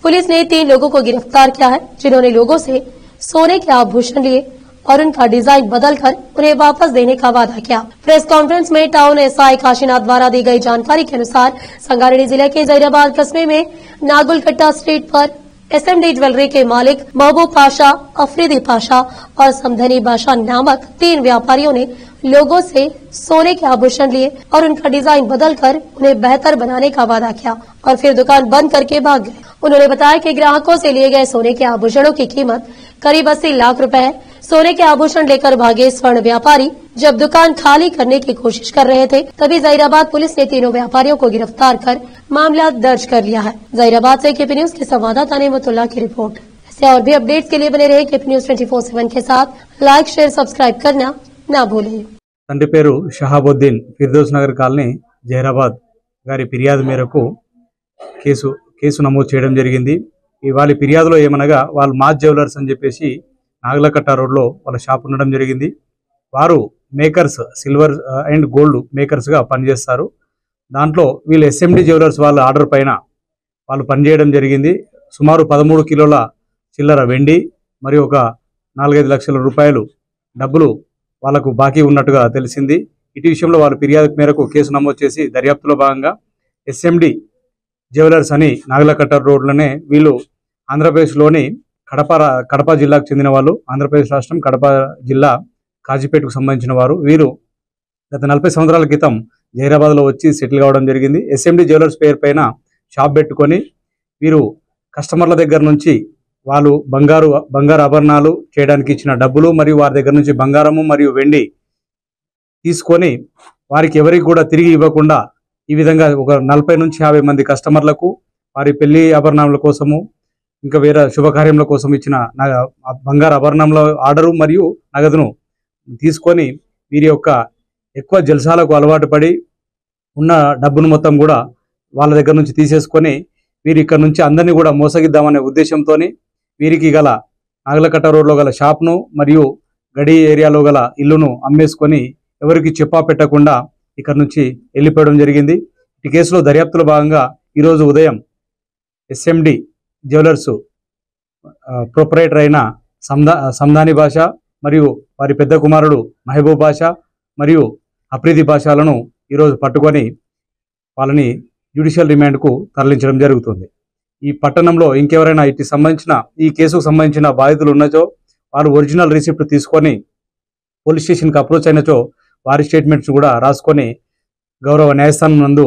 Police ने 3 लोगों को गिरफ्तार किया है, जिन्होंने लोगों से सोने के आभूषण लिए और उनका डिजाइन बदलकर उन्हें वापस देने का वादा किया। प्रेस कॉन्फ्रेंस में टाउन एसआई काशीनाथ द्वारा दी गई जानकारी के अनुसार संगारेड्डी जिले के जहीराबाद कस्बे में नागुलकट्टा स्ट्रीट पर एसएमडी ज्वेलरी के मालिक महबूब पाशा, अफरीदी पाशा और समधनी बादशाह नामक 3 व्यापारियों ने लोगों से सोने के आभूषण लिए और उनका डिजाइन बदलकर उन्हें बेहतर बनाने का वादा किया और फिर दुकान बंद करके भाग गए। उन्होंने बताया कि ग्राहकों से लिए गए सोने के आभूषणों की कीमत करीब 80 लाख रुपए है। सोने के आभूषण लेकर भागे स्वर्ण व्यापारी जब दुकान खाली करने की कोशिश कर रहे थे, तभी जहीराबाद पुलिस ने तीनों व्यापारियों को गिरफ्तार कर मामला दर्ज कर लिया है। जहीराबाद से केपी न्यूज के संवाददाता नेमतुल्लाह की रिपोर्ट। ऐसे और भी अपडेट्स के लिए बने रहे केपी न्यूज 24/7 के साथ। लाइक, शेयर, सब्सक्राइब करना ना भूलें। తండ్రి పేరు షహాబుద్దీన్, ఫిర్దౌస్ నగర్ కాలనీ, జహీరాబాద్ గారి ఫిర్యాదు మేరకు కేసు నమోదు చేయడం జరిగింది. వాళ్ళ ఫిర్యాదులో ఏమనగా వాళ్ళు మాజ్ జ్యువెలర్స్ అని చెప్పేసి నాగలకట్ట రోడ్లో వాళ్ళ షాప్ ఉండడం జరిగింది. వారు మేకర్స్, సిల్వర్ అండ్ గోల్డ్ మేకర్స్గా పనిచేస్తారు. దాంట్లో వీళ్ళు ఎస్ఎండి జ్యువెలర్స్ వాళ్ళ ఆర్డర్ పైన వాళ్ళు పనిచేయడం జరిగింది. సుమారు 13 కిలోల చిల్లర వెండి మరియు ఒక 4-5 లక్షల రూపాయలు డబ్బులు వాళ్ళకు బాకీ ఉన్నట్టుగా తెలిసింది. ఇటు విషయంలో వాళ్ళ ఫిర్యాదు మేరకు కేసు నమోదు చేసి దర్యాప్తులో భాగంగా ఎస్ఎండి జ్యువెలర్స్ అని నాగలకట్ట రోడ్లోనే వీళ్ళు ఆంధ్రప్రదేశ్లోని కడప జిల్లాకు చెందిన వాళ్ళు. ఆంధ్రప్రదేశ్ రాష్ట్రం కడప జిల్లా కాజీపేటకు సంబంధించిన వారు. వీరు గత 40 సంవత్సరాల క్రితం జహీరాబాద్లో వచ్చి సెటిల్ కావడం జరిగింది. ఎస్ఎండి జ్యువెలర్స్ పేరు పైన షాప్ పెట్టుకొని వీరు కస్టమర్ల దగ్గర నుంచి వాళ్ళు బంగారు ఆభరణాలు చేయడానికి ఇచ్చిన డబ్బులు మరియు వారి దగ్గర నుంచి బంగారము మరియు వెండి తీసుకొని వారికి ఎవరికి కూడా తిరిగి ఇవ్వకుండా ఈ విధంగా ఒక 40 నుంచి 50 మంది కస్టమర్లకు వారి పెళ్లి ఆభరణాల కోసము ఇంకా వేరే శుభకార్యముల కోసం ఇచ్చిన బంగారు ఆభరణంలో ఆర్డరు మరియు నగదును తీసుకొని వీరి యొక్క ఎక్కువ జల్సాలకు అలవాటు పడి ఉన్న డబ్బును మొత్తం కూడా వాళ్ళ దగ్గర నుంచి తీసేసుకొని వీరి ఇక్కడ నుంచి అందరినీ కూడా మోసగిద్దామనే ఉద్దేశంతో వీరికి గల నాగలకట్ట రోడ్లో గల షాప్ను మరియు గడి ఏరియాలో గల ఇల్లును అమ్మేసుకొని ఎవరికి చెప్పా పెట్టకుండా ఇక్కడ నుంచి వెళ్ళిపోవడం జరిగింది. ఈ కేసులో దర్యాప్తులో భాగంగా ఈరోజు ఉదయం ఎస్ఎండి జ్యువెలర్స్ ప్రొపరేటర్ అయిన సమధాని భాష మరియు వారి పెద్ద కుమారుడు మహబూబ్ భాష మరియు అఫ్రీది భాషలను ఈరోజు పట్టుకొని వాళ్ళని జ్యుడిషియల్ రిమాండ్కు తరలించడం జరుగుతుంది. ఈ పట్టణంలో ఇంకెవరైనా ఈ కేసుకు సంబంధించిన బాధితులు ఉన్నచో వారు ఒరిజినల్ రిసిప్ట్ తీసుకొని పోలీస్ స్టేషన్కి అప్రోచ్ అయినచో వారి స్టేట్మెంట్స్ కూడా రాసుకొని గౌరవ న్యాయస్థానం నందు